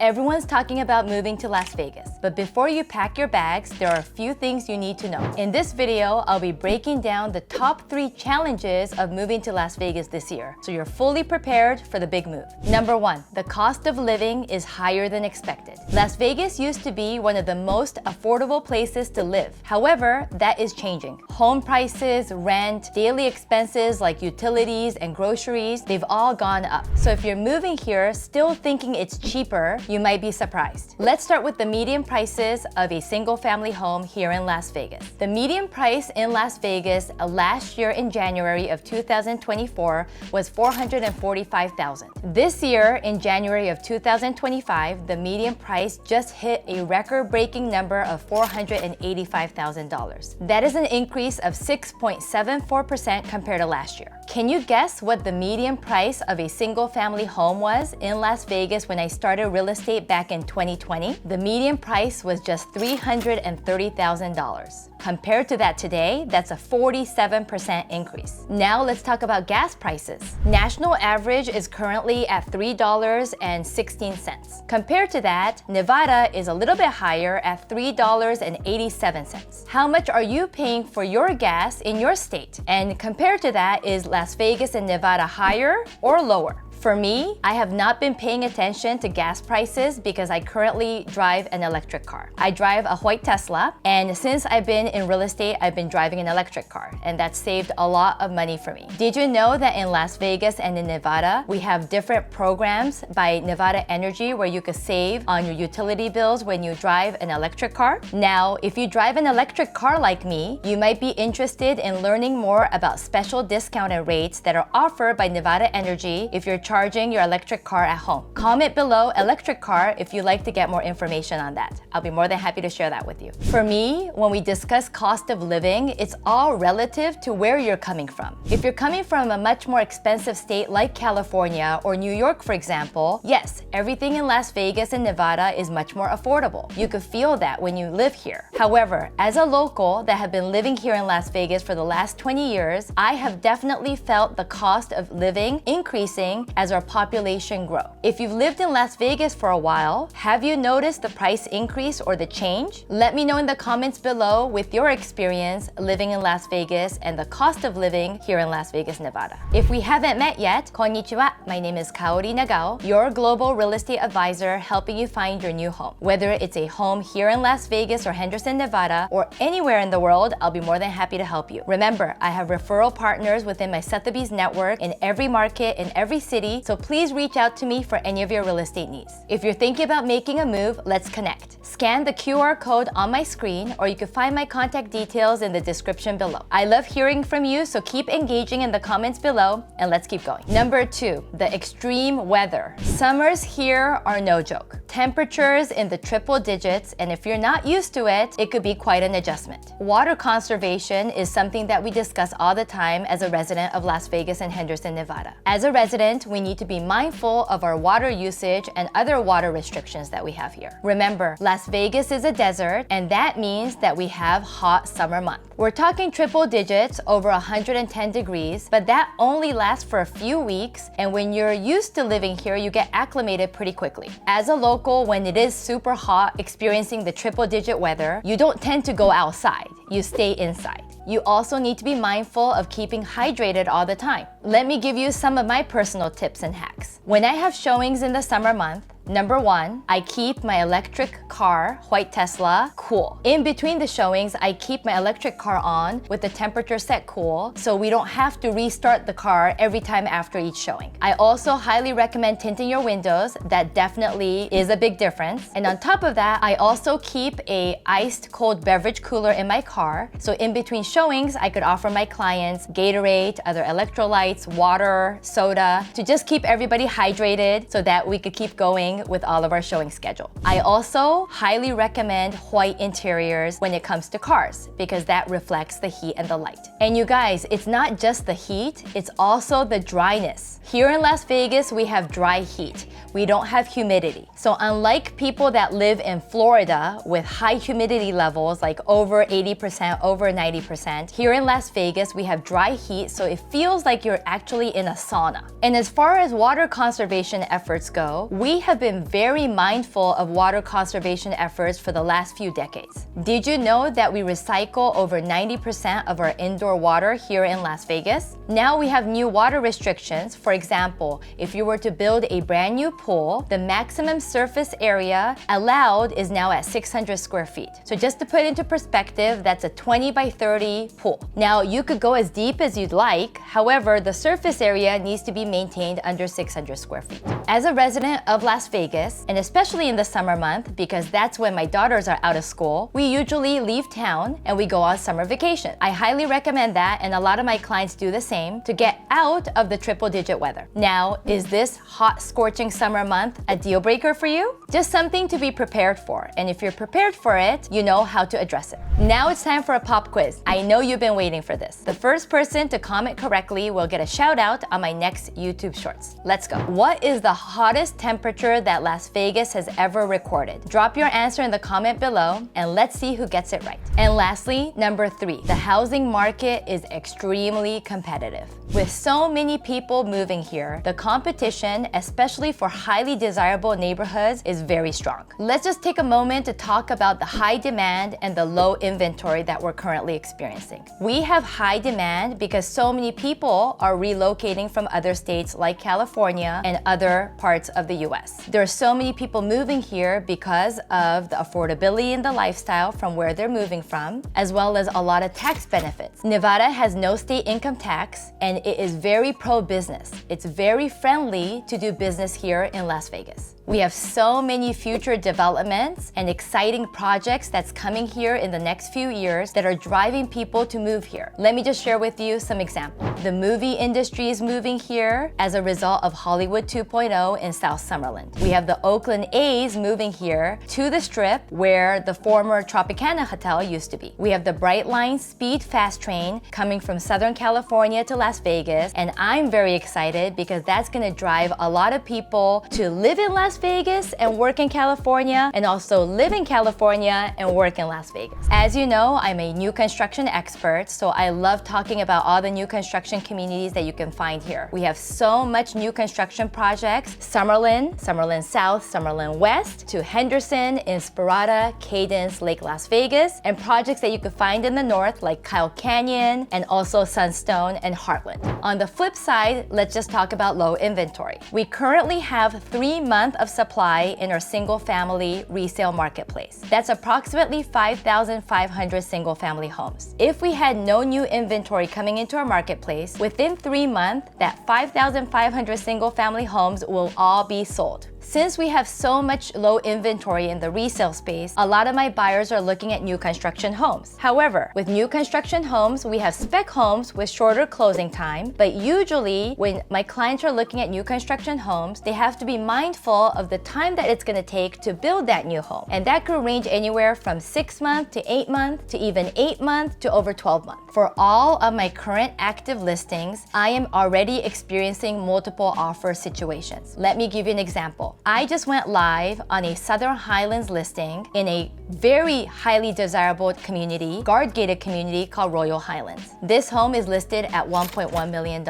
Everyone's talking about moving to Las Vegas, but before you pack your bags, there are a few things you need to know. In this video, I'll be breaking down the top 3 challenges of moving to Las Vegas this year, so you're fully prepared for the big move. Number 1, the cost of living is higher than expected. Las Vegas used to be one of the most affordable places to live. However, that is changing. Home prices, rent, daily expenses like utilities and groceries, they've all gone up. So if you're moving here still thinking it's cheaper, you might be surprised. Let's start with the median prices of a single-family home here in Las Vegas. The median price in Las Vegas last year in January of 2024 was $445,000. This year in January of 2025, the median price just hit a record-breaking number of $485,000. That is an increase of 6.74% compared to last year. Can you guess what the median price of a single-family home was in Las Vegas when I started real estate back in 2020? The median price was just $330,000. Compared to that today, that's a 47% increase. Now let's talk about gas prices. National average is currently at $3.16. Compared to that, Nevada is a little bit higher at $3.87. How much are you paying for your gas in your state? And compared to that, is Las Vegas and Nevada higher or lower? For me, I have not been paying attention to gas prices because I currently drive an electric car. I drive a white Tesla, and since I've been in real estate, I've been driving an electric car, and that's saved a lot of money for me. Did you know that in Las Vegas and in Nevada, we have different programs by Nevada Energy where you could save on your utility bills when you drive an electric car? Now, if you drive an electric car like me, you might be interested in learning more about special discounted rates that are offered by Nevada Energy if you're charging your electric car at home. Comment below electric car if you'd like to get more information on that. I'll be more than happy to share that with you. For me, when we discuss cost of living, it's all relative to where you're coming from. If you're coming from a much more expensive state like California or New York, for example, yes, everything in Las Vegas and Nevada is much more affordable. You could feel that when you live here. However, as a local that have been living here in Las Vegas for the last 20 years, I have definitely felt the cost of living increasing as our population grow. If you've lived in Las Vegas for a while, have you noticed the price increase or the change? Let me know in the comments below with your experience living in Las Vegas and the cost of living here in Las Vegas, Nevada. If we haven't met yet, konnichiwa. My name is Kaori Nagao, your global real estate advisor helping you find your new home. Whether it's a home here in Las Vegas or Henderson, Nevada, or anywhere in the world, I'll be more than happy to help you. Remember, I have referral partners within my Sotheby's network in every market, in every city, so please reach out to me for any of your real estate needs. If you're thinking about making a move, let's connect. Scan the QR code on my screen, or you can find my contact details in the description below. I love hearing from you, so keep engaging in the comments below, and let's keep going. Number 2, the extreme weather. Summers here are no joke. Temperatures in the triple digits, and if you're not used to it, it could be quite an adjustment. Water conservation is something that we discuss all the time as a resident of Las Vegas and Henderson, Nevada. As a resident, we need to be mindful of our water usage and other water restrictions that we have here. Remember, Las Vegas is a desert, and that means that we have hot summer months. We're talking triple digits, over 110 degrees, but that only lasts for a few weeks, and when you're used to living here, you get acclimated pretty quickly. As a local, when it is super hot, experiencing the triple digit weather, you don't tend to go outside, you stay inside. You also need to be mindful of keeping hydrated all the time. Let me give you some of my personal tips and hacks. When I have showings in the summer month, number 1, I keep my electric car, white Tesla, cool. In between the showings, I keep my electric car on with the temperature set cool, so we don't have to restart the car every time after each showing. I also highly recommend tinting your windows. That definitely is a big difference. And on top of that, I also keep a iced cold beverage cooler in my car, so in between showings, I could offer my clients Gatorade, other electrolytes, water, soda, to just keep everybody hydrated so that we could keep going with all of our showing schedule. I also highly recommend white interiors when it comes to cars because that reflects the heat and the light. And you guys, it's not just the heat, it's also the dryness. Here in Las Vegas, we have dry heat. We don't have humidity. So unlike people that live in Florida with high humidity levels like over 80%, over 90%, here in Las Vegas, we have dry heat, so it feels like you're actually in a sauna. And as far as water conservation efforts go, we have been been very mindful of water conservation efforts for the last few decades. Did you know that we recycle over 90% of our indoor water here in Las Vegas? Now we have new water restrictions. For example, if you were to build a brand new pool, the maximum surface area allowed is now at 600 square feet. So just to put into perspective, that's a 20 by 30 pool. Now you could go as deep as you'd like. However, the surface area needs to be maintained under 600 square feet. As a resident of Las Vegas, and especially in the summer month, because that's when my daughters are out of school, we usually leave town and we go on summer vacation. I highly recommend that, and a lot of my clients do the same, to get out of the triple-digit weather. Now, is this hot, scorching summer month a deal breaker for you? Just something to be prepared for, and if you're prepared for it, you know how to address it. Now it's time for a pop quiz. I know you've been waiting for this. The first person to comment correctly will get a shout out on my next YouTube Shorts. Let's go. What is the hottest temperature that Las Vegas has ever recorded? Drop your answer in the comment below and let's see who gets it right. And lastly, number 3, the housing market is extremely competitive. With so many people moving here, the competition, especially for highly desirable neighborhoods, is very strong. Let's just take a moment to talk about the high demand and the low inventory that we're currently experiencing. We have high demand because so many people are relocating from other states like California and other parts of the US. There are so many people moving here because of the affordability in the lifestyle from where they're moving from, as well as a lot of tax benefits. Nevada has no state income tax, and it is very pro-business. It's very friendly to do business here in Las Vegas. We have so many future developments and exciting projects that's coming here in the next few years that are driving people to move here. Let me just share with you some examples. The movie industry is moving here as a result of Hollywood 2.0 in South Summerlin. We have the Oakland A's moving here to the Strip where the former Tropicana Hotel used to be. We have the Brightline Speed Fast Train coming from Southern California to Las Vegas, and I'm very excited because that's going to drive a lot of people to live in Las Vegas and work in California, and also live in California and work in Las Vegas. As you know, I'm a new construction expert, so I love talking about all the new construction communities that you can find here. We have so much new construction projects: Summerlin, Summerlin South, Summerlin West, to Henderson, Inspirada, Cadence, Lake Las Vegas, and projects that you could find in the north like Kyle Canyon and also Sunstone and Heartland. On the flip side, let's just talk about low inventory. We currently have 3 months of supply in our single-family resale marketplace. That's approximately 5,500 single-family homes. If we had no new inventory coming into our marketplace, within 3 months, that 5,500 single-family homes will all be sold. Since we have so much low inventory in the resale space, a lot of my buyers are looking at new construction homes. However, with new construction homes, we have spec homes with shorter closing time, but usually when my clients are looking at new construction homes, they have to be mindful of the time that it's going to take to build that new home. And that could range anywhere from 6 months to 8 months to even 8 months to over 12 months. For all of my current active listings, I am already experiencing multiple offer situations. Let me give you an example. I just went live on a Southern Highlands listing in a very highly desirable community, guard-gated community called Royal Highlands. This home is listed at $1.1 million.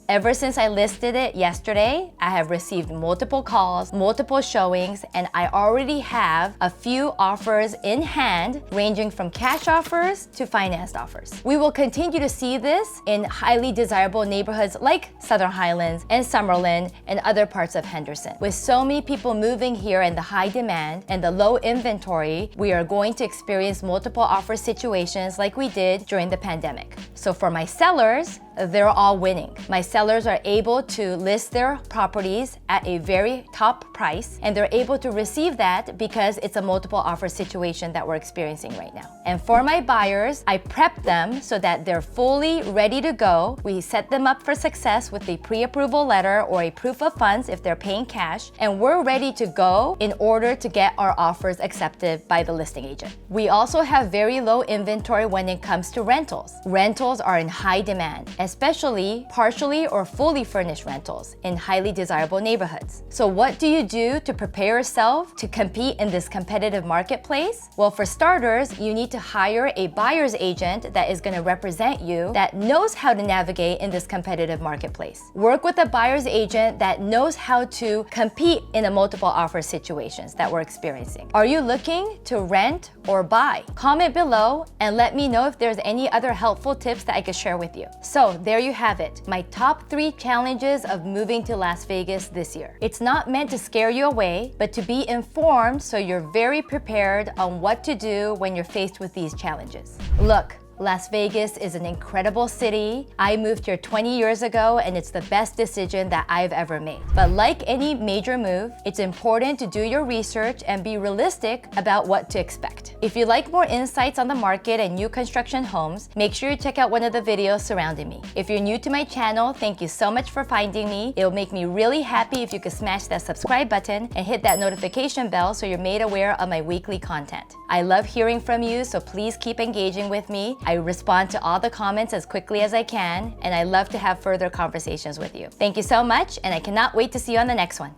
Ever since I listed it yesterday, I have received multiple calls, multiple showings, and I already have a few offers in hand, ranging from cash offers to financed offers. We will continue to see this in highly desirable neighborhoods like Southern Highlands and Summerlin and other parts of Henderson. With so many people moving here and the high demand and the low inventory, we are going to experience multiple offer situations like we did during the pandemic. So for my sellers, they're all winning. My sellers are able to list their properties at a very top price, and they're able to receive that because it's a multiple offer situation that we're experiencing right now. And for my buyers, I prep them so that they're fully ready to go. We set them up for success with a pre-approval letter or a proof of funds if they're paying cash, and we're ready to go in order to get our offers accepted by the listing agent. We also have very low inventory when it comes to rentals. Rentals are in high demand, especially partially or fully furnished rentals in highly desirable neighborhoods. So what do you do to prepare yourself to compete in this competitive marketplace? Well, for starters, you need to hire a buyer's agent that is going to represent you, that knows how to navigate in this competitive marketplace. Work with a buyer's agent that knows how to compete in the multiple offer situations that we're experiencing. Are you looking to rent or buy? Comment below and let me know if there's any other helpful tips that I could share with you. So there you have it, my top 3 challenges of moving to Las Vegas this year. It's not meant to scare you away, but to be informed so you're very prepared on what to do when you're faced with these challenges. Look, Las Vegas is an incredible city. I moved here 20 years ago and it's the best decision that I've ever made. But like any major move, it's important to do your research and be realistic about what to expect. If you like more insights on the market and new construction homes, make sure you check out one of the videos surrounding me. If you're new to my channel, thank you so much for finding me. It'll make me really happy if you could smash that subscribe button and hit that notification bell so you're made aware of my weekly content. I love hearing from you, so please keep engaging with me. I respond to all the comments as quickly as I can, and I love to have further conversations with you. Thank you so much, and I cannot wait to see you on the next one.